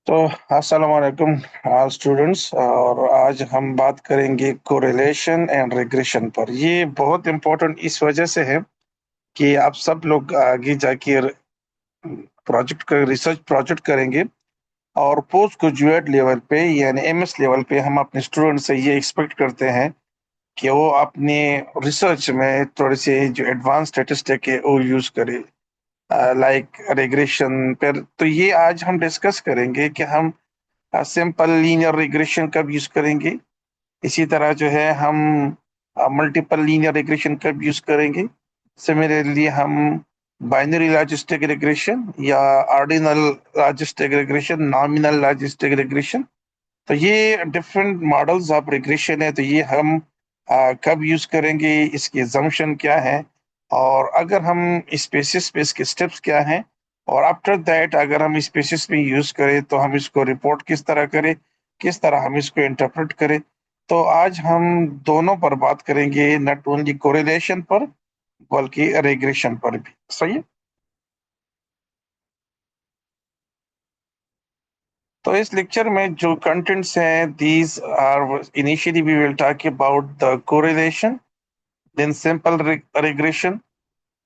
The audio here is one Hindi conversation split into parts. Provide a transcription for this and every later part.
तो अस्सलाम वालेकुम ऑल स्टूडेंट्स। और आज हम बात करेंगे कोरिलेशन एंड रिग्रेशन पर। ये बहुत इम्पोर्टेंट इस वजह से है कि आप सब लोग आगे जाके प्रोजेक्ट का रिसर्च प्रोजेक्ट करेंगे और पोस्ट ग्रेजुएट लेवल पे यानी एमएस लेवल पे हम अपने स्टूडेंट से ये एक्सपेक्ट करते हैं कि वो अपने रिसर्च में थोड़े से जो एडवांस स्टैटिस्टिक है वो यूज करे, लाइक रिग्रेशन पर। तो ये आज हम डिस्कस करेंगे कि हम सिंपल लीनियर रिग्रेशन कब यूज करेंगे। इसी तरह जो है हम मल्टीपल लीनियर रिग्रेशन कब यूज करेंगे। सिमिलरली हम बाइनरी लॉजिस्टिक रिग्रेशन या ordinal logistic regression, nominal logistic regression. तो ये डिफरेंट मॉडल्स ऑफ रिग्रेशन है। तो ये हम कब यूज करेंगे, इसकी assumption क्या है, और अगर हम स्पेसिस पे इसके स्टेप्स क्या हैं, और आफ्टर दैट अगर हम स्पेसिस में यूज करें तो हम इसको रिपोर्ट किस तरह करें, किस तरह हम इसको इंटरप्रेट करें। तो आज हम दोनों पर बात करेंगे, नॉट ओनली कोरिलेशन पर बल्कि रिग्रेशन पर भी। सही है। तो इस लेक्चर में जो कंटेंट्स हैं, these are initially we will talk about the correlation, then simple regression,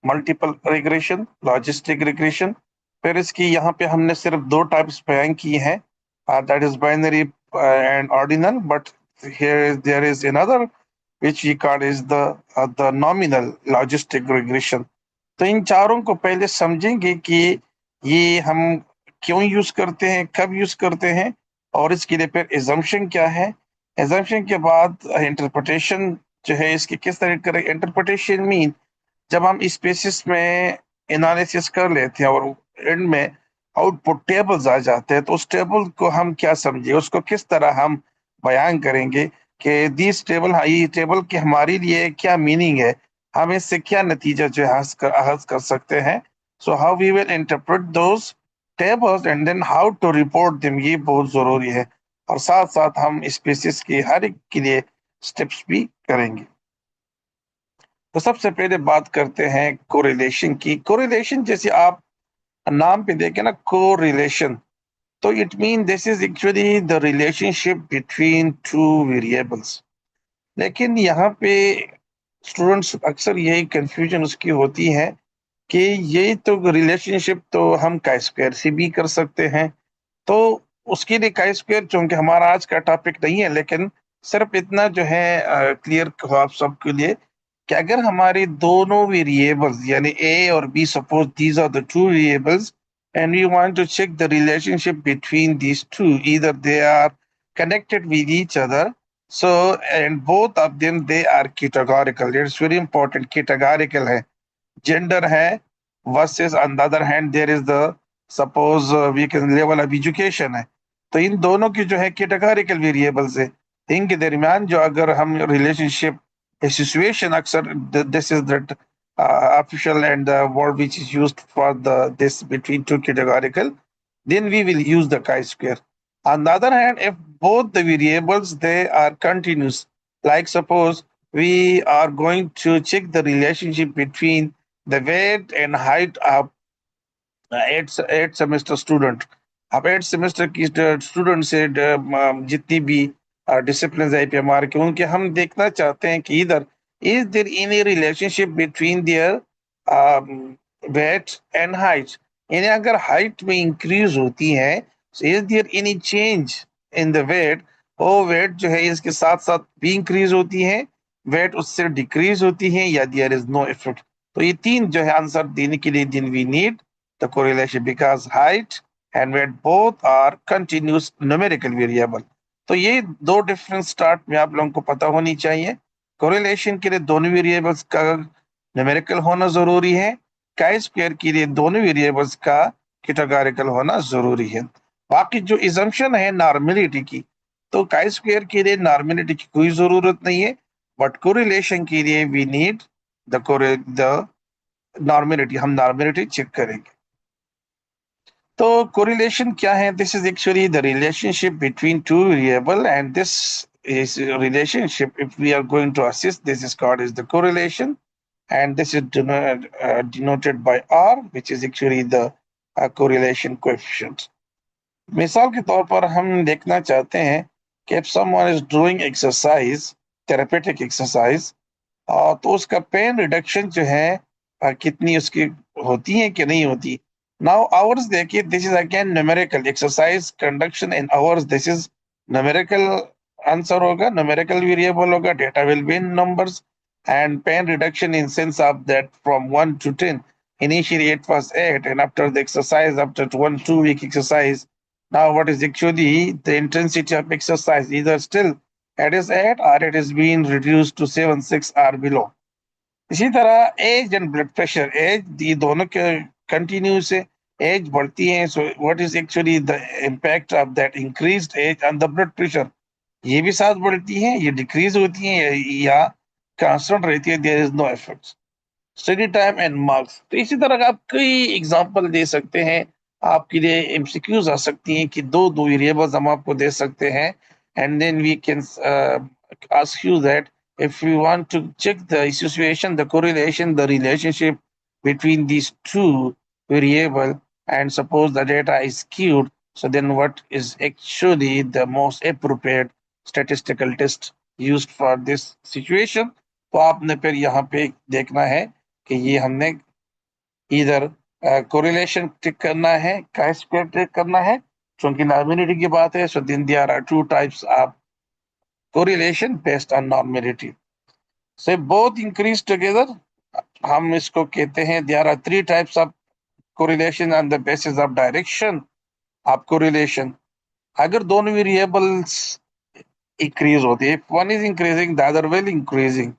multiple regression, logistic regression. फिर इसकी यहाँ पे हमने सिर्फ दो टाइप्स बयान की हैं, that is binary and ordinal, but here there is another which we call is the nominal logistic regression। तो इन चारों को पहले समझेंगे कि ये हम क्यों यूज करते हैं, कब यूज करते हैं, और इसके लिए फिर एजम्पशन क्या है। एजम्पशन के बाद इंटरप्रिटेशन जो है इसकी किस तरह करें। इंटरप्रिटेशन मीन जब हम इस बेसिस में एनालिसिस कर लेते हैं और एंड में आउटपुट टेबल्स आ जाते हैं, तो उस टेबल को हम क्या समझे, उसको किस तरह हम बयान करेंगे कि दिस टेबल, हाँ ये टेबल की हमारे लिए क्या मीनिंग है, हम इससे क्या नतीजा जो है हासिल कर सकते हैं। So how we will interpret those tables and then how to report them, ये बहुत जरूरी है। और साथ साथ हम स्पीसीज की हर एक के लिए स्टेप्स भी करेंगे। तो सबसे पहले बात करते हैं कोरिलेशन की। कोरिलेशन जैसे आप नाम पे देखें ना, कोरिलेशन, तो it mean this is actually the relationship between two variables. लेकिन यहाँ पे स्टूडेंट्स अक्सर यही कंफ्यूजन उसकी होती है कि ये तो रिलेशनशिप तो हम काई स्क्वायर से भी कर सकते हैं। तो उसके लिए काई स्क्वायर, चूंकि हमारा आज का टॉपिक नहीं है, लेकिन सिर्फ इतना जो है क्लियर हो आप सबके लिए कि अगर हमारे दोनों वेरिएबल्स यानी ए और B, suppose these are the two variables, and we want to check the relationship between these two, either they are connected with each other, so and both of them they are categorical, it's very important, categorical है, gender है, versus on the other hand there is the suppose we can level of education है। तो इन दोनों की जो है कैटेगोरिकल वेरिएबल्स है, इनके दरमियान जो अगर हम रिलेशनशिप सिचुएशन, अक्सर this is that official and the word which is used for the this between two categorical, then we will use the chi-square. On the other hand, if both the variables they are continuous, like suppose we are going to check the relationship between the weight and height of eight semester student. अब एट सेमेस्टर की स्टूडेंट से जितनी भी discipline I P M R के, उनके हम देखना चाहते हैं कि इधर is there any relationship between their weight and height. यानी अगर हाइट में इंक्रीज होती है, is there any change in the weight, वो वेट जो है इसके साथ साथ भी इंक्रीज होती है, वेट उससे डिक्रीज होती है, या देयर इज नो इफेक्ट। तो ये तीन जो है आंसर देने के लिए then we need the correlation because height and weight both are continuous numerical variable। तो ये दो डिफरेंस स्टार्ट में आप लोगों को पता होनी चाहिए। कोरिलेशन के लिए दोनों वेरिएबल्स का न्यूमेरिकल होना जरूरी है, काई स्क्वायर के लिए दोनों वेरिएबल्स का कैटेगोरिकल होना जरूरी है। बाकी जो इजम्पशन है नॉर्मेलिटी की, तो काई स्क्वायर के लिए नॉर्मेलिटी की कोई जरूरत नहीं है, बट कोरिलेशन के लिए वी नीड द नॉर्मेलिटी, हम नॉर्मेलिटी चेक करेंगे। तो कोरिलेशन क्या है? This is actually the relationship between two variable, and this is a relationship, if we are going to assist, this is called as the correlation, and this is denoted by R, which is actually the correlation coefficient। मिसाल के तौर पर हम देखना चाहते हैं कि if someone is doing exercise, therapeutic exercise, तो उसका पेन रिडक्शन जो है कितनी उसकी होती है कि नहीं होती। नाउ आवर्स देखिए, this is again numerical exercise conduction in hours, this is numerical answer होगा, न्यूमेरिकल वेरिएबल होगा, data will be in numbers, and pain reduction in sense of that from 1 to 10, initially it was 8, and after the exercise, after 1 2 week exercise, now what is actually the intensity of exercise, either still it is 8 or it is being reduced to 7 6 or below। इसी तरह age and blood pressure, age ये दोनों के कंटिन्यू से एज बढ़ती है, so what is actually the impact of that increased age on the blood pressure, ये भी साथ बढ़ती है, ये डिक्रीज होती है या कांस्टेंट रहती है, there is no effect. Study time and marks, तो इसी तरह का आप कई एग्जांपल दे सकते हैं, आपके लिए एमसीक्यूज आ सकती हैं कि दो दो वेरिएबल्स हम आपको दे सकते हैं, and then we can ask you that if we want to check the association, the correlation, the relationship between these two variable, and suppose the data is skewed, so then what is actually the most appropriate statistical test used for this situation। तो आपने फिर यहाँ पे देखना है कि ये हमने इधर कोरिलेशन टिक करना है, काय स्क्वायर टिक करना है, क्योंकि नॉर्मेलिटी की बात है, so then there are two types of correlation based on normality. Say both increase together, हम इसको कहते हैं there are three types of correlation on the basis of direction of correlation. अगर दोनों वेरिएबल्स इंक्रीज होते हैं, one is increasing the other will increasing,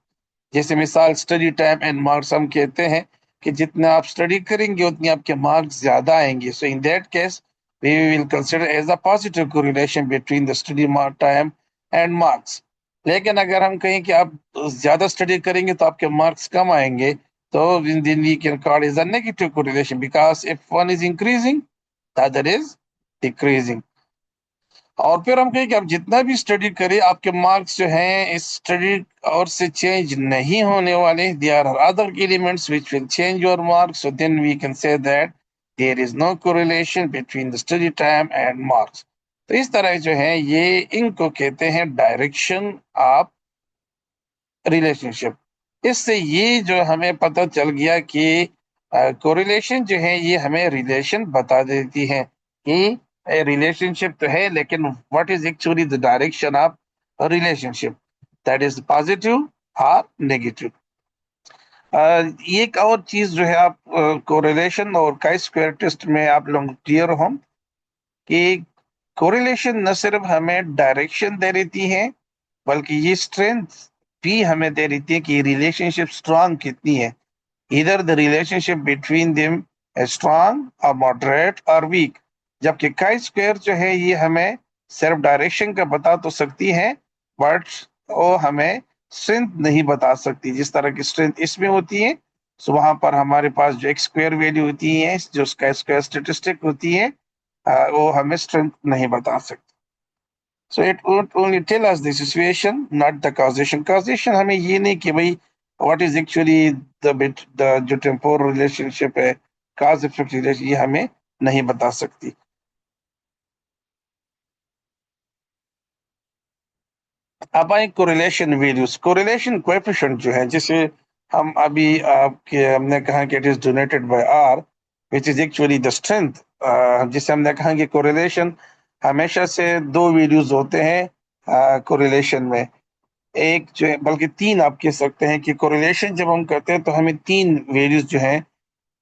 जैसे मिसाल स्टडी टाइम एंड मार्क्स, हम कहते हैं कि जितना आप स्टडी करेंगे उतनी आपके मार्क्स ज्यादा आएंगे, so in that case we will consider as a positive correlation between the study time and marks. लेकिन अगर हम कहें कि आप ज्यादा स्टडी करेंगे तो आपके मार्क्स कम आएंगे, तो then we can call is a negative correlation, because if one is increasing, the other is decreasing। और फिर हम कहें कि आप जितना भी स्टडी करें, आपके मार्क्स जो हैं इस स्टडी और से चेंज नहीं होने वाले, there are other elements which will change your marks, so then we can say that there is no correlation between the study time and marks. तो इस तरह जो है ये इनको कहते हैं डायरेक्शन ऑफ रिलेशनशिप। इससे ये जो हमें पता चल गया कि कोरिलेशन जो है ये हमें रिलेशन बता देती है कि रिलेशनशिप तो है, लेकिन what is actually the direction of relationship, that is positive और नेगेटिव। एक और चीज जो है, आप कोरिलेशन और काई स्क्वायर टेस्ट में आप लोग क्लियर हो कि कोरिलेशन न सिर्फ हमें डायरेक्शन दे देती है, बल्कि ये स्ट्रेंथ भी हमें दे देती है कि रिलेशनशिप स्ट्रांग कितनी है, इधर the relationship between them strong और मॉडरेट और वीक। जबकि काई स्क्वायर जो है ये हमें सिर्फ डायरेक्शन का बता तो सकती है, बट वो हमें स्ट्रेंथ नहीं बता सकती, जिस तरह की स्ट्रेंथ इसमें होती है। सो वहां पर हमारे पास जो एक्स स्क्वायर वैल्यू होती है, जो स्क्वायर स्टेटिस्टिक होती है, वो हमें स्ट्रेंथ नहीं बता सकती। So it would only tell us the situation, not the causation. Causation हमें ये नहीं कि भाई what is actually the जो temporal relationship है, cause effect relationship, ये हमें नहीं बता सकती। अब आए कोरिलेशन वैल्यूज, कोरिलेशन कोएफिशिएंट जो है, जिसे हम अभी आपके हमने कहा कि it is donated by R, which is actually the strength, जिसे हमने कहा कि कोरिलेशन हमेशा से दो वैल्यूज होते हैं कोरिलेशन में, एक जो है बल्कि तीन आप कह सकते हैं कि कोरिलेशन जब हम करते हैं तो हमें तीन वैल्यूज जो हैं,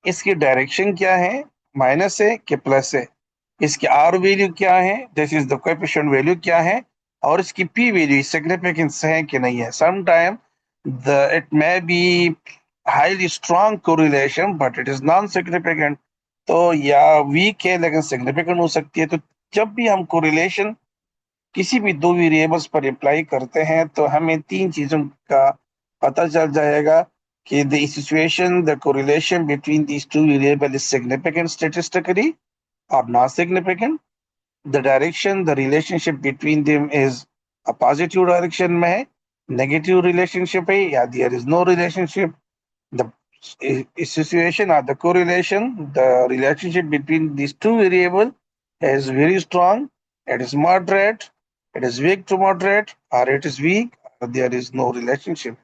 इसकी डायरेक्शन क्या है, माइनस है कि प्लस है, इसकी आर वैल्यू क्या है, this is the coefficient value क्या है, और इसकी पी वैल्यू सिग्निफिकेंस है कि नहीं है। Some time the it may be highly strong correlation but it is non significant, तो या वीक है लेकिन सिग्निफिकेंट हो सकती है। तो जब भी हम कोरिलेशन किसी भी दो वेरिएबल्स पर अप्लाई करते हैं तो हमें तीन चीजों का पता चल जाएगा कि the situation, the correlation between these two variable is significant statistically or not significant, the direction, the relationship between them is a positive direction में है, negative relationship है, या there is no relationship, the situation or the correlation, the relationship between these two variables is very strong, it is moderate, it is weak to moderate, or it is weak, there is no relationship.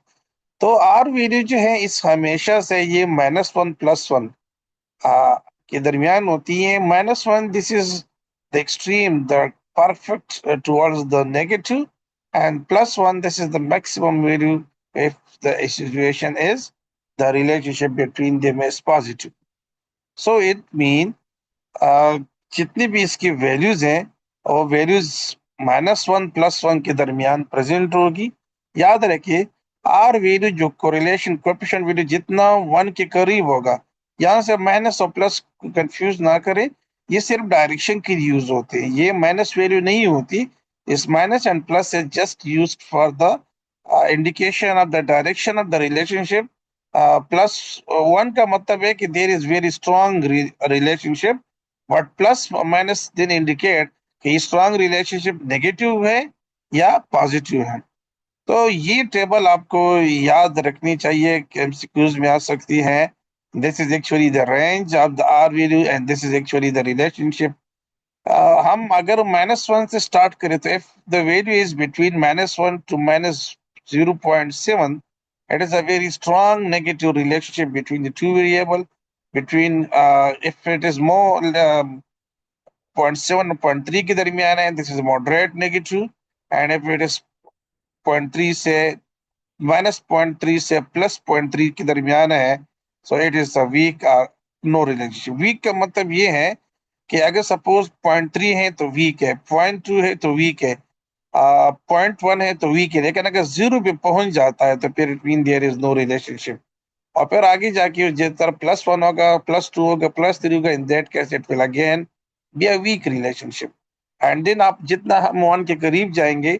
तो आर वैल्यू जो है इस हमेशा से ये -1 + 1 के दरमियान होती है. -1 this is the extreme, the perfect towards the negative, and +1 this is the maximum value if the situation is the relationship between them is positive. So it mean जितनी भी इसकी वैल्यूज हैं और वैल्यूज -1 + 1 के दरमियान प्रेजेंट होगी. याद रखिए आर वैल्यू जो कोरिलेशन कोएफिशिएंट वैल्यू जितना 1 के करीब होगा, यहाँ से माइनस और प्लस कंफ्यूज ना करें, ये सिर्फ डायरेक्शन के लिए यूज होते हैं, ये माइनस वैल्यू नहीं होती. इस minus and plus is just used for the indication of the direction of the relationship. +1 का मतलब है कि there is very strong relationship, but plus minus then indicate कि स्ट्रॉन्ग रिलेशनशिप नेगेटिव है या पॉजिटिव है. तो ये टेबल आपको याद रखनी चाहिए कि एमसीक्यूज में आ सकती है. This is actually the range of the R value and this is actually the relationship. हम अगर -1 से स्टार्ट करें तो if the value is between -1 to -0.7, it is a very strong negative relationship between the two variable. Between if it is more 0.7 और 0.3 के दरमियान है, this is moderate negative, and if it is 0.3 से -0.3 से +0.3 के दरमियान है, so it is a weak no relationship. weak का मतलब ये है कि अगर सपोज 0.3 है तो वीक है, 0.2 है तो वीक है, 0.1 है तो वीक है, लेकिन अगर 0 पे पहुंच जाता है तो फिर mean there is no relationship. और फिर आगे जाके जिस तरह +1 होगा, +2 होगा, +3 होगा, in that case it will again be a weak relationship. And then आप जितना हम 1 के करीब जाएंगे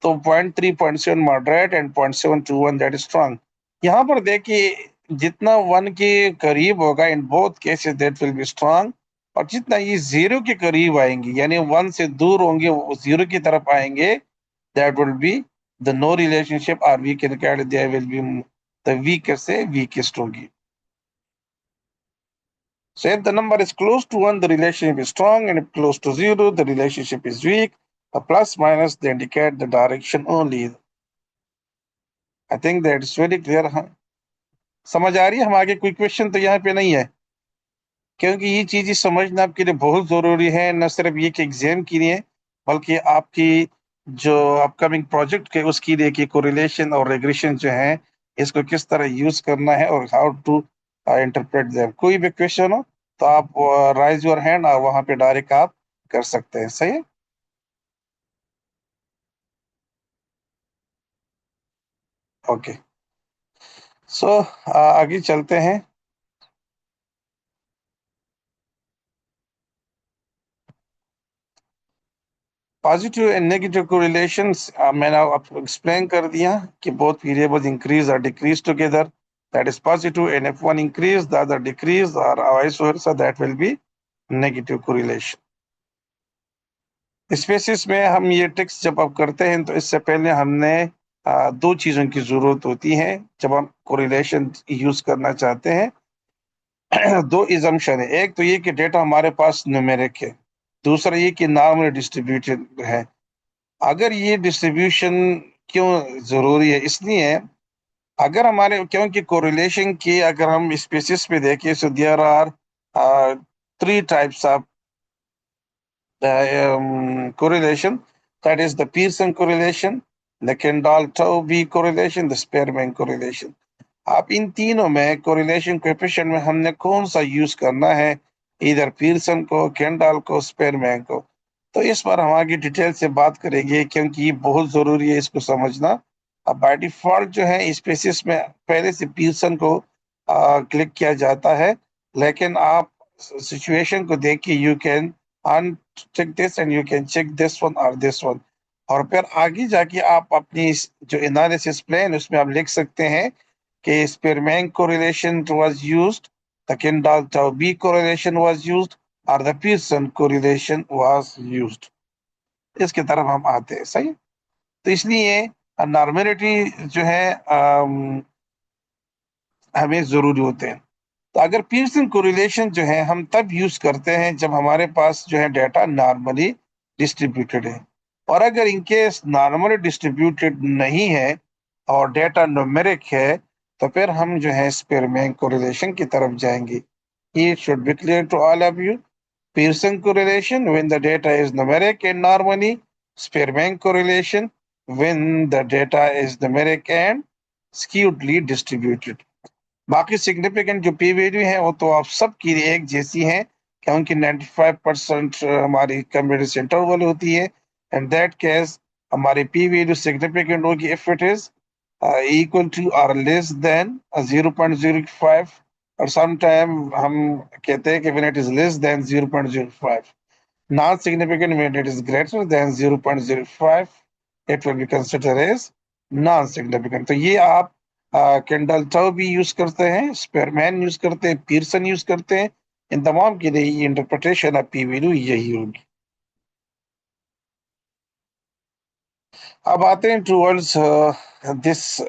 तो 0.3 0.7 moderate and 0.7 to 1 that is strong. यहाँ पर देखिए जितना 1 के करीब होगा in both cases that will be strong, और जितना ये 0 के करीब आएंगे यानी 1 से दूर होंगे, वो 0 की तरफ आएंगे, that will be the no relationship, और वी कैन कह there will be the weakest से वीकेस्ट होगी. So if the number is close to 1, the relationship is strong, and if close to 0, the relationship is weak. A plus minus, they indicate the direction only. I think that is very clear. हाँ, समझ आ रही है. हम आगे कोई क्वेश्चन तो यहाँ पे नहीं है, क्योंकि ये चीजें समझना आपके लिए बहुत जरूरी है, न सिर्फ ये कि एग्जाम के लिए बल्कि आपकी जो अपकमिंग प्रोजेक्ट के उसके लिए कि कोरिलेशन और रेग्रेशन जो है इसको किस तरह यूज करना है और हाउ टू इंटरप्रेट देम. कोई भी क्वेश्चन हो तो आप राइज योर हैंड और वहां पे डायरेक्ट आप कर सकते हैं. सही है. ओके. सो आगे चलते हैं. पॉजिटिव एंड नेगेटिव कोरिलेशंस मैंने आपको एक्सप्लेन कर दिया कि बोथ वेरिएबल्स इंक्रीज और decrease together, that is positive, and if one increase the other decrease और vice versa that will be negative correlation. स्पेसिस में हम ये टेक्स्ट जब आप करते हैं तो इससे पहले हमने दो चीजों की जरूरत होती है जब हम कोरिलेशन यूज करना चाहते हैं. दो इजम्पशन है, एक तो ये कि डेटा हमारे पास न्यूमेरिक है, दूसरा ये कि नॉर्मल डिस्ट्रीब्यूटेड है. अगर ये डिस्ट्रीब्यूशन क्यों जरूरी है, इसलिए अगर हमारे क्योंकि कोरिलेशन की अगर हम स्पेसिस पे देखें so there are 3 types of correlation, that is the Pearson correlation, the Kendall-Tauber correlation, the Spearman correlation. आप इन तीनों में कोरिलेशन कोएफिशिएंट में हमने कौन सा यूज करना है, इधर पीरसन को, केंडाल को, स्पेरमैन को. तो इस पर हम आगे डिटेल से बात करेंगे क्योंकि ये बहुत जरूरी है इसको समझना. अब बाय डिफॉल्ट जो है स्पेसिस में पहले से पीरसन को क्लिक किया जाता है, लेकिन आप सिचुएशन को देख के you can uncheck this and you can check this one और दिस वन, और फिर आगे जाके आप अपनी जो एनालिसिस प्लान उसमें आप लिख सकते हैं कि Spearman correlation was used, the Kendall-Tauber correlation was used, और the Pearson correlation was used. इसके तरफ हम आते हैं. सही. तो इसलिए नॉर्मेलिटी जो है हमें जरूरी होते हैं. तो अगर पियर्सन कोरिलेशन जो है हम तब यूज करते हैं जब हमारे पास जो है डाटा नॉर्मली डिस्ट्रीब्यूटेड है, और अगर इनकेस नॉर्मली डिस्ट्रीब्यूटेड नहीं है और डेटा न्यूमेरिक है तो फिर हम जो है स्पेरमैन कोरिलेशन की तरफ जाएंगे. It should be clear to all of you. Pearson correlation when the data is numeric and normally, Spearman correlation when the data is numeric and skewedly distributed. बाकी सिग्निफिकेंट जो पी वैल्यू है वो तो आप सबकी एक जैसी है, क्योंकि 95% हमारी कंप्यूटर से इंटरवल होती है. एंड दैट केस हमारी पी वैल्यू सिग्निफिकेंट होगी if it is equal to or less than 0.05, और sometime हम कहते हैं कि when it is less than 0.05. Non significant when it is greater than 0.05, it will be considered as non significant. तो ये आप केंडल टॉव भी यूज करते हैं, स्पेरमैन यूज करते हैं, पीयर्सन यूज करते हैं. इन तमाम के लिए ये इंटरप्रिटेशन ऑफ पी वैल्यू यही होगी. अब आते हैं टूवर्ड्स दिस.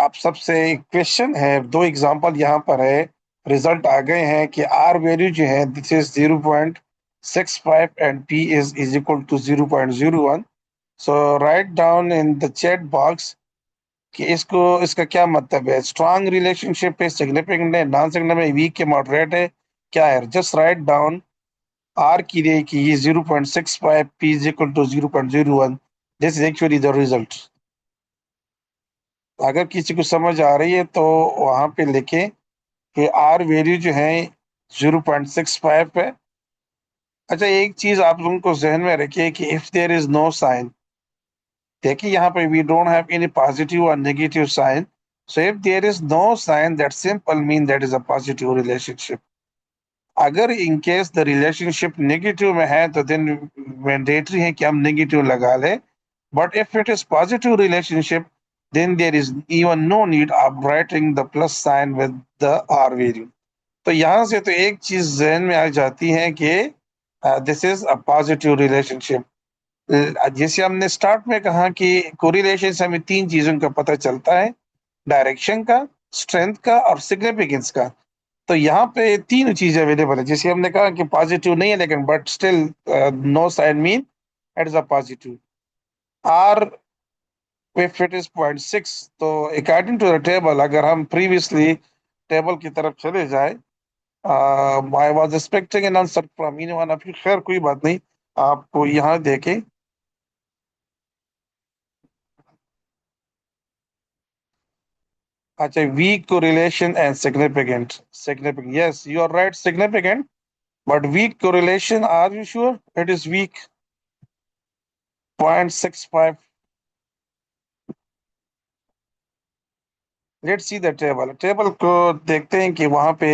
आप सबसे एक क्वेश्चन है, दो एग्जांपल यहाँ पर है, रिजल्ट आ गए हैं कि आर वैल्यू जो है this is 0.65 and P is equal to 0.01. So write down in the chat box कि इसका क्या मतलब है. स्ट्रांग रिलेशनशिप है, सिग्निफिकेंट है, नॉन सिग्निफिकेंट है, वीक के मॉडरेट है, क्या है. जस्ट राइट डाउन आर की लिए कि ये 0.65, P is equal to 0.01. This is actually the result. अगर किसी को समझ आ रही है तो वहां पे लिखें कि आर वैल्यू जो है 0.65 है. अच्छा, एक चीज आप लोगों को जहन में रखिए कि if there is no sign, देखिए यहाँ पे we don't have any positive और negative sign. So if there is no sign that simple mean that is a positive relationship. अगर in case the relationship negative में है तो देन मैंडेटरी है कि हम नेगेटिव लगा लें. But if it is positive relationship then there is even no need of writing the plus sign with the r value. तो यहां से तो एक चीज जहन में आ जाती है कि this is a positive relationship. जैसे हमने स्टार्ट में कहा कि कोरिलेशन से हमें तीन चीजों का पता चलता है, डायरेक्शन का, स्ट्रेंथ का और सिग्निफिकेंस का. तो यहाँ पे तीन चीजें अवेलेबल है. जैसे हमने कहा कि पॉजिटिव नहीं है लेकिन but still no sign mean it is a positive. Or if it is 0.6, तो अकॉर्डिंग टू द टेबल, अगर हम प्रीवियसली टेबल की तरफ चले जाए, I was expecting an answer from any one of you. खैर कोई बात नहीं, आपको यहाँ देखें. अच्छा, weak correlation and significant. Significant, yes you are right, significant. But weak correlation, are you sure it is weak? 0.65. Let's see the table. Table को देखते हैं कि वहां पे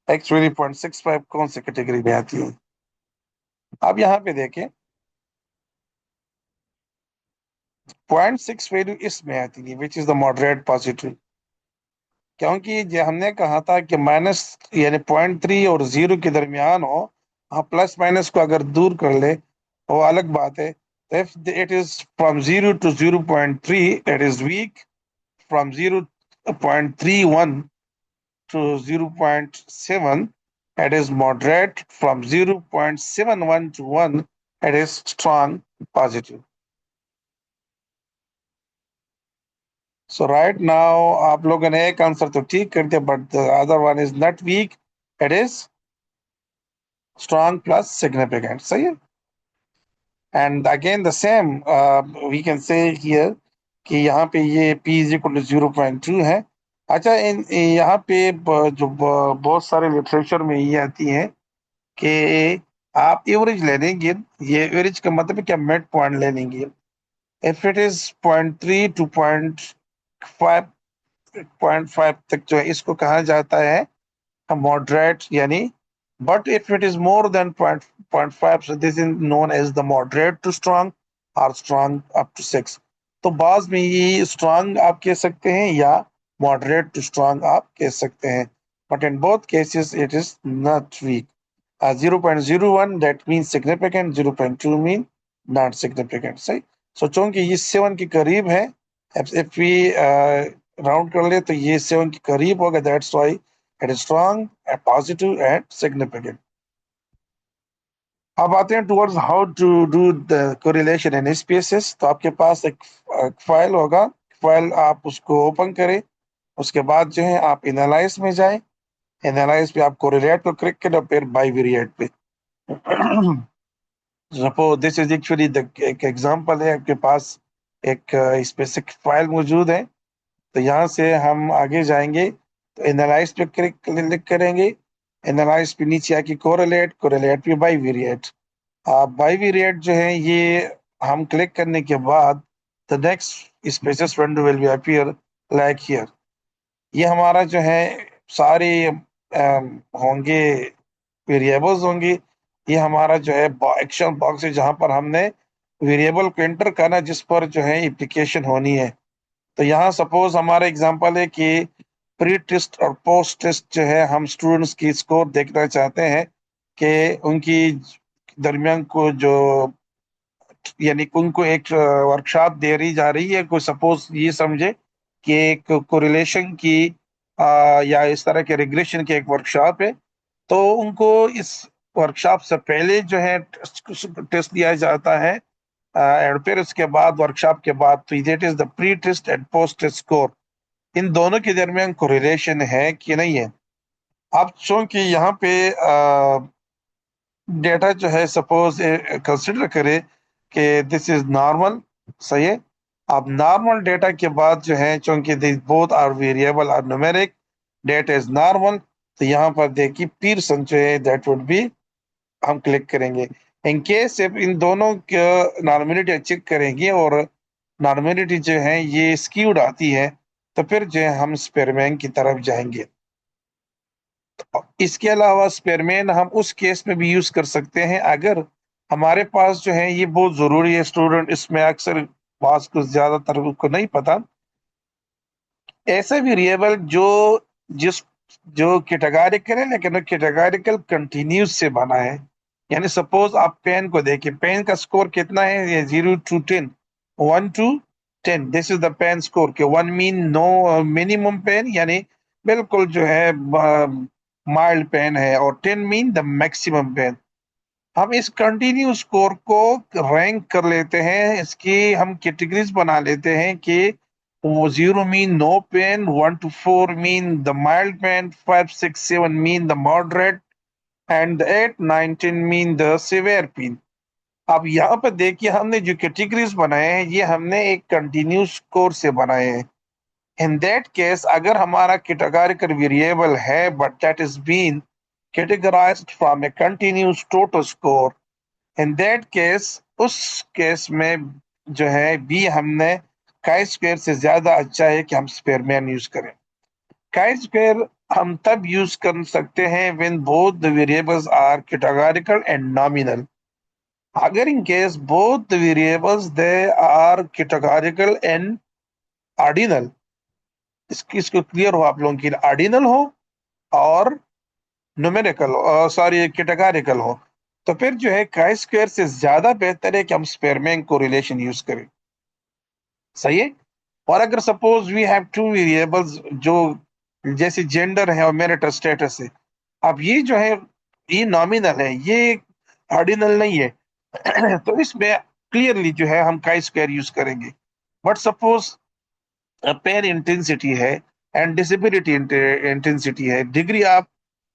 एक्चुअली 0.65 कौन सी कैटेगरी में आती है. अब यहाँ पे देखें 0.6 वैल्यू इसमें आती है which is the moderate positive, क्योंकि जो हमने कहा था कि माइनस यानी 0.3 और 0 के दरमियान हो. हाँ, प्लस माइनस को अगर दूर कर ले वो अलग बात है. If it is from 0 to 0.3 it is week. From 0.31 to 0.7 it is moderate. From 0.71 to 1 it is strong positive. So right now आप लोगों ने एक आंसर तो ठीक कर दिया, but the other one is not weak, it is strong plus significant. सही है. And again the same we can say here कि यहाँ पे ये p is equal to 0.2 है. अच्छा, यहाँ पे जो बहुत सारे लिटरेचर में ये आती है कि आप एवरेज ले लेंगे. ये एवरेज का मतलब है कि आप मिड पॉइंट ले लेंगे. इफ इट इज 0.3 to 0.5 तक जो है इसको कहा जाता है मॉडरेट यानी. But if it is more than 0.5, so this is known as the moderate to strong or strong up to 6. तो बाद में ये strong आप कह सकते हैं या moderate to strong आप कह सकते हैं. But in both cases it is not weak. 0.01 that means significant, 0.2 mean not significant. सही. सोचो कि ये 7 के करीब है. If we राउंड कर ले तो ये 7 के करीब होगा. That's why it is strong, positive and significant. अब आते हैं towards how to do the correlation in SPSS. तो आपके पास एक फाइल होगा, फाइल आप उसको ओपन करें, उसके बाद जो है आप एनालाइज में जाएं, एनालाइज पे आप कोरिलेट को क्लिक करें, फिर बाइवेरिएट पे। Suppose this is actually the एक एग्जांपल है, आपके पास एक स्पेसिफिक फाइल मौजूद है। तो यहाँ से हम आगे जाएंगे, तो एनालाइज पे क्लिक करेंगे, एनालाइज पे नीचे आके कोरिलेट, कोरिलेट पे बाइवेरिएट। बाइवेरिएट जो है ये हम क्लिक करने के बाद the next spaces window will be appear like here. ये हमारा जो है सारे होंगे, वेरिएबल्स होंगे। ये हमारा जो है एक्शन बॉक्स है, जहां पर हमने वेरिएबल को एंटर करना, जिस पर जो है एप्लीकेशन होनी है। तो यहाँ सपोज हमारा एग्जांपल है कि प्री टेस्ट और पोस्ट टेस्ट जो है, हम स्टूडेंट्स की स्कोर देखना चाहते हैं कि उनकी दरमियान को जो, यानी उनको एक वर्कशॉप दे रही जा रही है, कोई सपोज ये समझे कि एक कोरिलेशन की या इस तरह के रिग्रेशन की एक वर्कशॉप है, तो उनको इस वर्कशॉप से पहले जो है टेस्ट दिया जाता है, और फिर उसके बाद वर्कशॉप के बाद, तो that is the pre test and post test score. इन दोनों के दरमियान कोरिलेशन है कि नहीं है। अब चूंकि यहाँ पे डेटा जो है, सपोज कंसिडर करें कि दिस इज नॉर्मल, सही है। अब नॉर्मल डेटा के बाद जो है, चूंकि this both are variable are numeric, data is normal, तो यहाँ पर देखिए पीयरसन जो है दैट वुड बी, हम क्लिक करेंगे। इन केस इन दोनों के नॉर्मेलिटी चेक करेंगे और नॉर्मेलिटी जो है ये स्क्यूड आती है, तो फिर जो है हम स्पेरमैन की तरफ जाएंगे। इसके अलावा स्पेरमैन हम उस केस में भी यूज कर सकते हैं अगर हमारे पास जो है, ये बहुत जरूरी है स्टूडेंट, इसमें अक्सर बात को ज्यादातर को नहीं पता, ऐसा वेरिएबल जो जिस जो कैटेगोरिकल है, लेकिन कैटेगोरिकल कंटिन्यूस से बना है। यानी सपोज आप पेन को देखिए, पेन का स्कोर कितना है, ये 0 to 10, 1 to 10, this is the pain score के 1 मीन नो मिनिमम पेन, यानी बिल्कुल जो है माइल्ड पेन है, और 10 मीन द मैक्सिमम पेन। हम इस कंटिन्यू स्कोर को रैंक कर लेते हैं, इसकी हम कैटेगरीज बना लेते हैं कि 0 mean no pain, 1 to 4 mean the mild pain, 5, 6, 7 mean the moderate, and 8, 9, 10 mean the severe pain. अब यहाँ पर देखिए, हमने जो कैटेगरीज बनाए हैं, ये हमने एक कंटिन्यूस स्कोर से बनाए हैं। इन दैट केस, अगर हमारा कैटेगोरिकल वेरिएबल है but that is been categorized from a continuous total score, in that case, उस केस में जो है बी हमने काई स्क्वायर से ज्यादा अच्छा है कि हम स्पेयरमैन यूज करें। काई स्क्वायर हम तब यूज कर सकते हैं when both the variables are categorical and nominal। अगर in case both the variables they are categorical and ordinal, इसको क्लियर हो आप लोगों की, ऑर्डिनल हो और न्यूमेरिकल, सॉरी कैटेगोरिकल हो, तो फिर जो है काई स्क्वायर से ज्यादा बेहतर है कि हम स्पेयरमैन को रिलेशन यूज करें, सही है। और अगर suppose we have two variables, जो जैसे जेंडर है और मैरिटल स्टेटस है, अब ये जो है ये नॉमिनल है, ये ऑर्डिनल नहीं है, तो इसमें क्लियरली जो है हम काई स्क्वायर यूज करेंगे। बट सपोज पेन इंटेंसिटी है एंड डिसेबिलिटी इंटेंसिटी है, degree of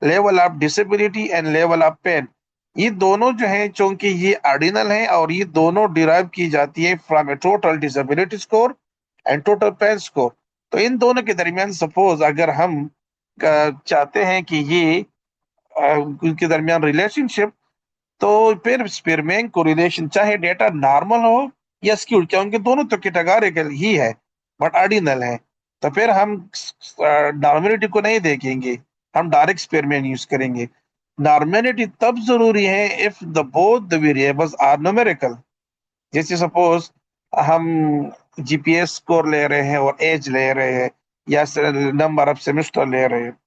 level of disability and level of pain, ये दोनों जो है चूंकि ये ऑर्डिनल है और ये दोनों डिराइव की जाती है from a total disability score and total pain score. तो इन दोनों के दरमियान सपोज अगर हम चाहते हैं कि ये उनके दरमियान रिलेशनशिप, तो फिर स्पेरमैन को रिलेशन चाहे डेटा नॉर्मल हो या स्क्यूड, क्योंकि दोनों तो कैटेगोरिकल ही है बट ऑर्डिनल है, तो फिर हम नॉर्मेलिटी को नहीं देखेंगे, हम डायरेक्ट स्पेरमैन यूज करेंगे। नॉर्मेलिटी तब जरूरी है if the both the variables are numerical. जैसे सपोज हम जीपीएस स्कोर ले रहे हैं और एज ले रहे हैं या नंबर ऑफ सेमेस्टर ले रहे हैं,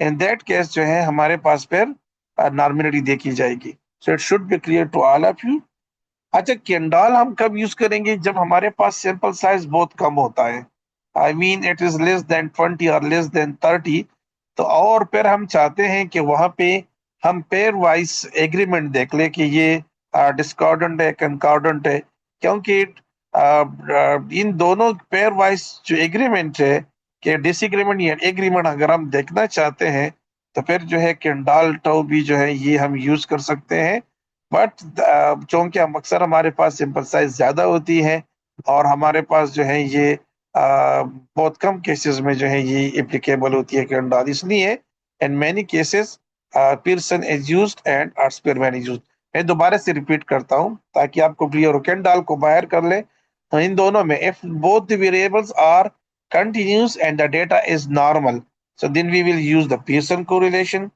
इन दैट केस जो है हमारे पास फिर नॉर्मेलिटी देखी जाएगी। So it should be clear to all of you. अच्छा, कैंडल हम कब यूज करेंगे, जब हमारे पास सैंपल साइज बहुत कम होता है, I mean it is less than 20 और लेस देन 30, तो और फिर हम चाहते हैं कि वहां पे हम पेयर वाइज एग्रीमेंट देख ले कि ये डिस्कॉर्डेंट है, कंकॉर्डेंट है, क्योंकि इन दोनों पेयर वाइज जो एग्रीमेंट है कि डिसएग्रीमेंट या एग्रीमेंट अगर हम देखना चाहते हैं तो फिर जो है किंडाल टो भी जो है ये हम यूज कर सकते हैं। बट चूंकि हम अक्सर हमारे पास सिंपल साइज ज्यादा होती है और हमारे पास जो है ये बहुत कम केसेस में जो है ये एप्लीकेबल होती है किंडाल, इसलिए in many cases Pearson is used and Spearman is used. मैं दोबारा से रिपीट करता हूं ताकि आपको क्लियर हो। किंडाल को बाहर कर ले तो इन दोनों में if both the variables are continuous and the data is normal, so then we will use the Pearson correlation.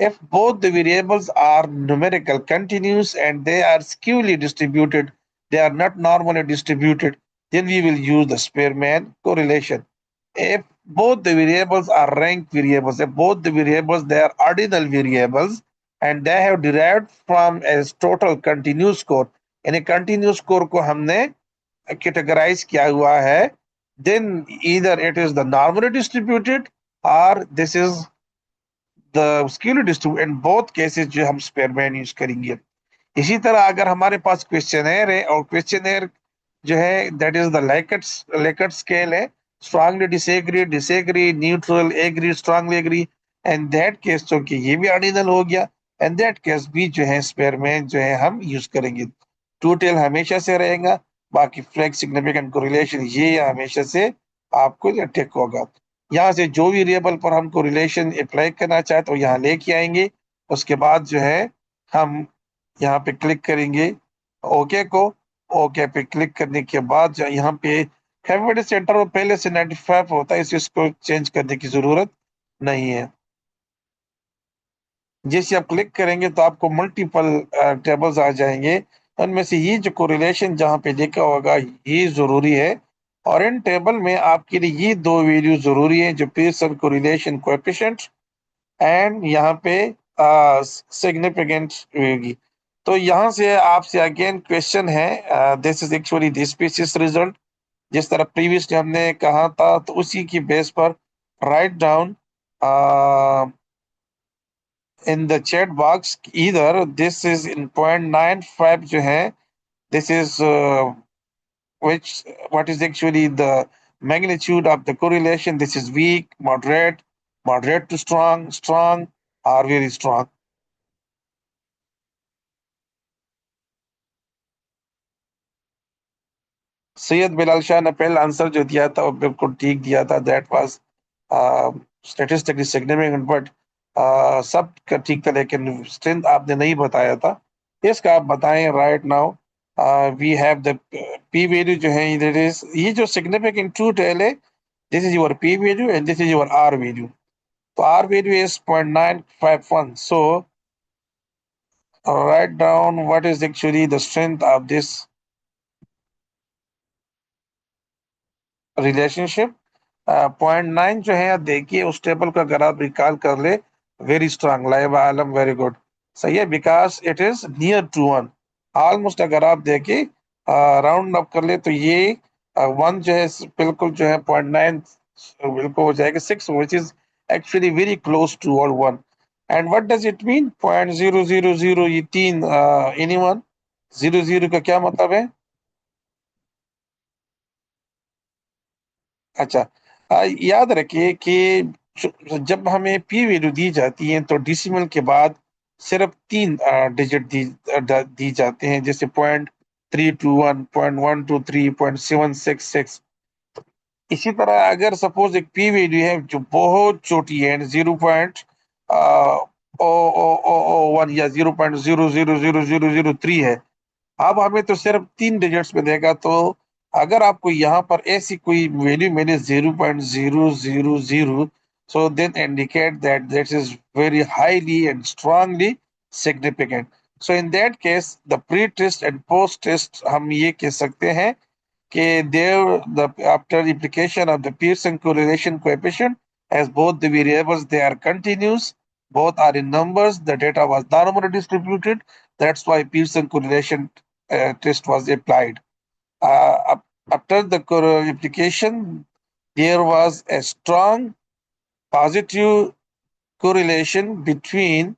If both the variables are numerical continuous and they are skewly distributed, they are not normally distributed, then we will use the Spearman correlation. If both the variables are ranked variables, if both the variables they are ordinal variables and they have derived from as total continuous score, यानी continuous score को हमने categorize किया हुआ है, then either it is the normally distributed or this is the skewly distributed. In both cases जो हम स्पेयरमैन यूज करेंगे। इसी तरह अगर हमारे पास क्वेश्चनर है और क्वेश्चनर जो है that is the Likert scale है, strongly disagree, disagree, neutral, agree, strongly agree, and that case चूंकि ये भी ऑर्डिनल हो गया, एंड दैट केस भी जो है स्पेयरमैन जो है हम यूज करेंगे। टू टेल हमेशा से रहेगा, बाकी फ्लैग सिग्निफिकेंट कोरिलेशन ये हमेशा से आपको टिक होगा। यहाँ से जो भी वेरिएबल पर हमको रिलेशन अप्लाई करना चाहे तो यहाँ लेके आएंगे, उसके बाद जो है हम यहाँ पे क्लिक करेंगे ओके को। ओके पे क्लिक करने के बाद जो यहाँ पे हैविड सेंटर वो पहले से 95 होता है, इसको चेंज करने की जरूरत नहीं है। जैसे आप क्लिक करेंगे तो आपको मल्टीपल टेबल्स आ जाएंगे, उनमें से ये जो कोरिलेशन जहाँ पे लिखा होगा ये जरूरी है, और इन टेबल में आपके लिए ये दो वैल्यू जरूरी है जो पियर्सन कोरिलेशन कोएफिशिएंट एंड यहाँ पे सिग्निफिकेंट होगी। तो यहाँ से आपसे अगेन क्वेश्चन है, this is actually this species result, जिस तरह प्रीवियसली हमने कहा था तो उसी की बेस पर right down in the chat box इधर दिस इज इन 0.95 जो है, this is which what is actually the magnitude of the correlation. This is weak, moderate, moderate to strong, strong, or very strong. Syed Bilal Shah ने पहला आंसर जो दिया था वो बिल्कुल ठीक दिया था, that was statistically significant, but सब का ठीक था लेकिन स्ट्रेंथ आपने नहीं बताया था, इसका आप बताएं right now. We have the P value जो है इधर इज ये जो सिग्निफिकेंट ट्रू टेल है, this is your P value and this is your R value. तो R value is 0.951, so write down what is actually the strength of this relationship. 0.9 जो है देखिए उस टेबल का अगर आप रिकॉल कर ले, वेरी स्ट्रांग, लाइव आलम वेरी गुड, सही है, because it is near to one, almost अगर आप देखिए राउंड अप कर ले तो ये वन जो है बिल्कुल जो है 0.9 बिल्कुल हो जाएगा 6, which is actually very close to all one. And what does it mean 0.000, ये तीन एनी वन, 0 का क्या मतलब है? अच्छा, याद रखिए कि जब हमें पी वैल्यू दी जाती है तो डिसिमल के बाद सिर्फ 3 डिजिट दी जाते हैं, जैसे 0.321, 0.123, 0.766। इसी तरह अगर सपोज एक पी वैल्यू है जो बहुत छोटी है, 0.00001 या 0.0000003 है, अब हमें तो सिर्फ 3 डिजिट्स में देगा। तो अगर आपको यहाँ पर ऐसी कोई वैल्यू मिले 0.000, so then indicate that this is very highly and strongly significant. So in that case the pre-test and post-test हम ये कह सकते हैं कि there the after application of the Pearson correlation coefficient, as both the variables they are continuous, both are in numbers, the data was normally distributed, that's why Pearson correlation test was applied. After the application, there was a strong positive correlation between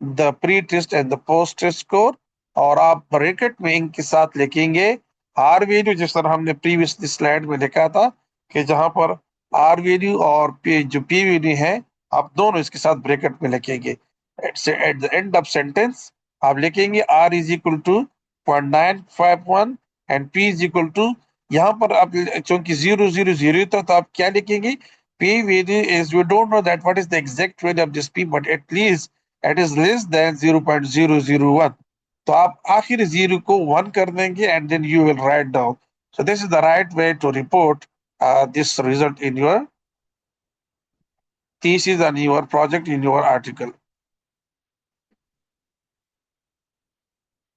the pre-test and the post-test score, और आप ब्रैकेट में इनके साथ लिखेंगे आर वैल्यू, जिस तरह हमने प्रीवियस स्लाइड में लिखा था कि जहां पर आर वैल्यू और जो पी वैल्यू है आप दोनों इसके साथ ब्रैकेट में लिखेंगे। At the end of sentence आप लिखेंगे R is equal to 0.951 and P is equal to, यहाँ पर आप चूंकि 000 था तो आप क्या लिखेंगे, p value is, we don't know that what is the exact value of this p, but at least it is less than 0.001. तो आप आखिर जीरो को 1 कर देंगे and then you will write down. So this is the right way to report this result in your thesis and your project, in your article.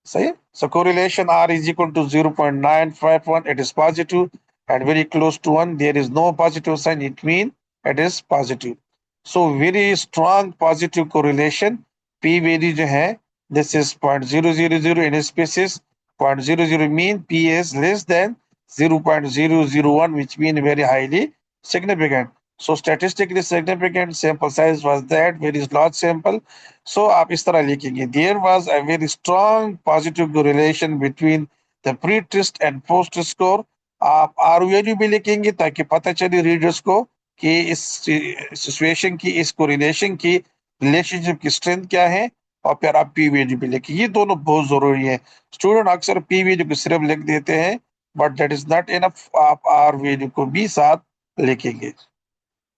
Say, so correlation R is equal to 0.951. It is positive and very close to 1. There is no positive sign. It means it is positive. So very strong positive correlation. P value जो है, this is 0.000 in species. 0.00 mean P is less than 0.001, which mean very highly significant. So statistically significant sample size was that very large sample. So आप इस तरह लिखेंगे, there was a very strong positive correlation between the pre-test and post-test score. आप आर वैल्यू भी लिखेंगे ताकि पता चले रीडर्स को कि इस सिचुएशन की, इस कोरिलेशन की, रिलेशनशिप की स्ट्रेंथ क्या है, और फिर आप पी वैल्यू भी लिखिए। ये दोनों बहुत जरूरी है। स्टूडेंट अक्सर पी वैल्यू को सिर्फ लिख देते हैं, but that is not enough, आप आर वैल्यू को भी साथ लिखेंगे।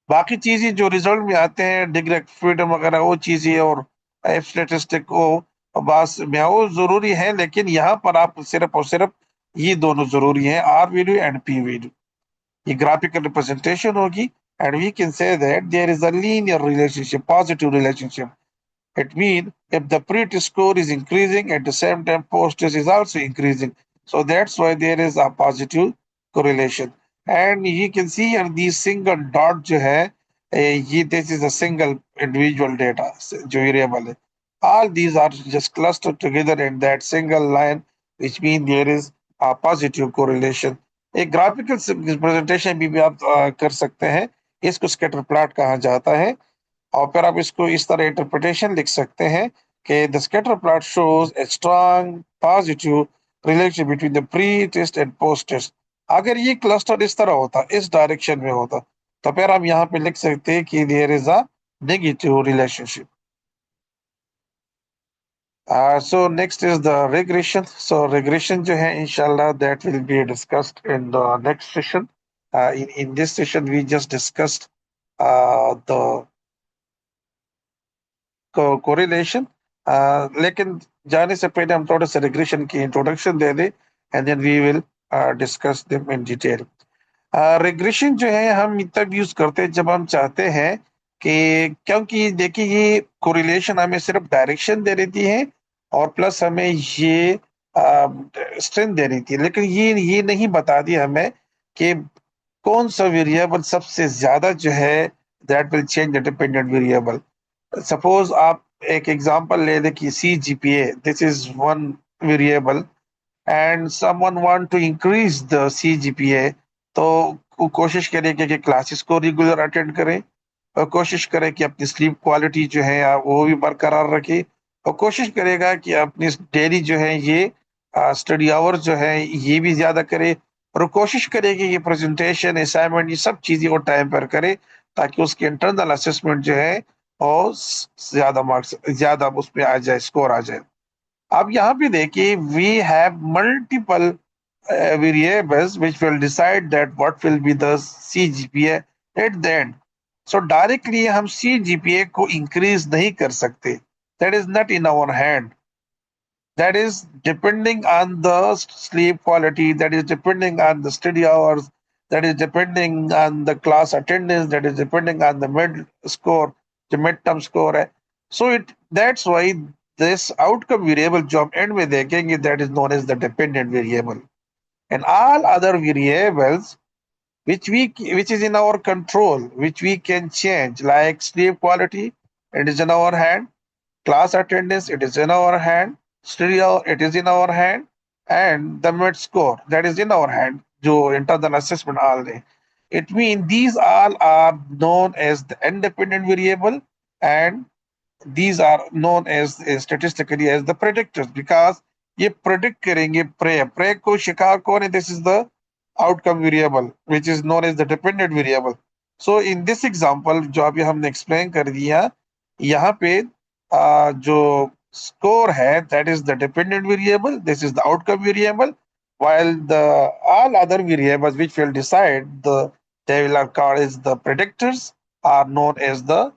बाकी चीजें जो रिजल्ट में आते हैं, डिग्री फ्रीडम वगैरह, वो चीजें और स्टेटिस्टिक को बस में वो जरूरी है, लेकिन यहाँ पर आप सिर्फ और सिर्फ ये दोनों जरूरी है, R value and P value. ये ग्राफिकल रिप्रेजेंटेशन होगी and we can say that there is a linear relationship, positive relationship. It means if the pre-test score is increasing, at the same time post-test is also increasing. So that's why there is a positive correlation. And you can see here these single dot जो है, ये this is a single individual data जो variable है. All these are just clustered together in that single line, which means there is a positive correlation. एक ग्राफिकल रिप्रेजेंटेशन भी आप कर सकते हैं, इसको स्कैटर प्लॉट कहा जाता है। और फिर आप इसको इस तरह इंटरप्रिटेशन लिख सकते हैं कि the scatter plot shows a strong positive relation between the pre test and post test. अगर ये क्लस्टर इस तरह होता, इस डायरेक्शन में होता, तो फिर हम यहाँ पे लिख सकते हैं कि there is a negative relationship. So next is the regression. So regression जो है इंशाल्लाह that will be discussed in the next session. In this session we just discussed the correlation, लेकिन जाने से पहले हम थोड़ा सा रिग्रेशन की इंट्रोडक्शन दे दें and then we will discuss them in detail. Regression जो है हम तब यूज करते हैं जब हम चाहते हैं कि, क्योंकि देखिए ये कोरिलेशन हमें सिर्फ डायरेक्शन दे देती है और प्लस हमें ये स्ट्रेंथ दे रही थी, लेकिन ये नहीं बता दी हमें कि कौन सा वेरिएबल सबसे ज्यादा जो है that will change the dependent variable. Suppose आप एक एग्जांपल ले लें कि CGPA, this is one variable and someone want to increase the CGPA, तो वो कोशिश करेंगे कि क्लासेस को रेगुलर अटेंड करें, और कोशिश करें कि अपनी स्लीप क्वालिटी जो है वो भी बरकरार रखे, और कोशिश करेगा कि अपनी डेली जो है ये स्टडी आवर्स जो है ये भी ज्यादा करे, और कोशिश करेगी ये प्रेजेंटेशन, असाइनमेंट, ये सब चीजें वो टाइम पर करे ताकि उसकी इंटरनल असेसमेंट जो है और ज्यादा मार्क्स, ज्यादा उसमें आ जाए, स्कोर आ जाए। अब यहाँ पे देखिए we have multiple variables which will decide that what will be the CGPA at the end. So directly हम CGPA को increase नहीं कर सकते, that is not in our hand. That is depending on the sleep quality, that is depending on the study hours, that is depending on the class attendance, that is depending on the mid score, the midterm score है। So that's why this outcome variable जो हम end में देखेंगे that is known as the dependent variable, and all other variables which is in our control, which we can change, like sleep quality, it is in our hand, class attendance, it is in our hand, study hour, it is in our hand, and the mid score, that is in our hand, जो internal assessment all day. It means these all are known as the independent variable, and these are known as statistically as the predictors because ये predict करेंगे prey को शिकार कौन है, this is the outcome variable which is known as the dependent variable. So in this example जो अभी हमने explain कर दिया, यहाँ पे जो score है that is the dependent variable, this is the outcome variable, while the all other variables which will decide the they will are called as the predictors are known as the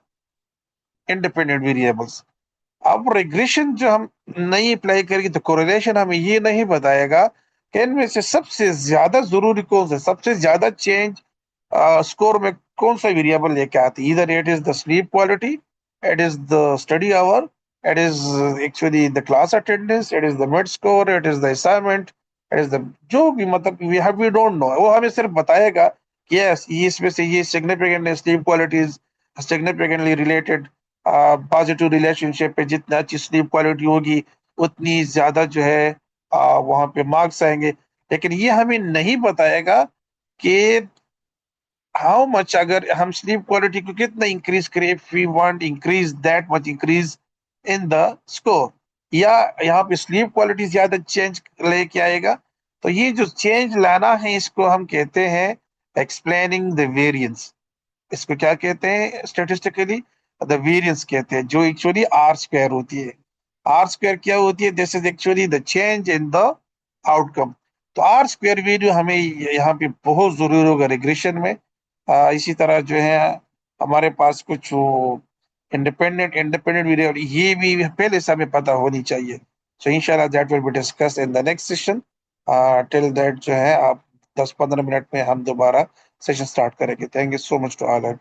independent variables. अब रिग्रेशन जो हम नहीं अप्लाई करेंगे तो कोरिलेशन हमें ये नहीं बताएगा कि इनमें से सबसे ज्यादा जरूरी कौन सा, सबसे ज्यादा चेंज स्कोर में कौन सा वेरिएबल लेके आती है. इधर it is the sleep quality, it is the study hour, it is actually the class attendance, it is the mid score, it is the assignment, it is the जो भी मतलब वी डोंट नो, वो हमें सिर्फ बताएगा कि यस ये इसमें से ये significant sleep quality is significantly related positive relationship पे जितना अच्छी स्लीप क्वालिटी होगी उतनी ज्यादा जो है वहां पे मार्क्स आएंगे. लेकिन ये हमें नहीं बताएगा कि हाउ मच अगर हम स्लीप क्वालिटी को कितना इंक्रीज करें, if we want increase that much increase in the score, या यहाँ पे स्लीप क्वालिटी ज्यादा चेंज लेके आएगा. तो ये जो चेंज लाना है इसको हम कहते हैं एक्सप्लेनिंग द वेरिएंस. इसको क्या कहते हैं स्टेटिस्टिकली, द वेरिएंस कहते हैं, जो एक्चुअली आर स्क्वायर होती है. आर स्क्वायर क्या होती है, this is actually the change in the outcome. तो आर स्क्वायर वैल्यू हमें यहाँ पे बहुत जरूरी होगा रिग्रेशन में. इसी तरह जो है हमारे पास कुछ इंडिपेंडेंट वेरिएबल ये भी पहले से हमें पता होनी चाहिए. सो इंशाल्लाह that will be discuss in the next session. Till that जो है आप 10-15 मिनट में हम दोबारा सेशन स्टार्ट करेंगे. Thank you so much to all.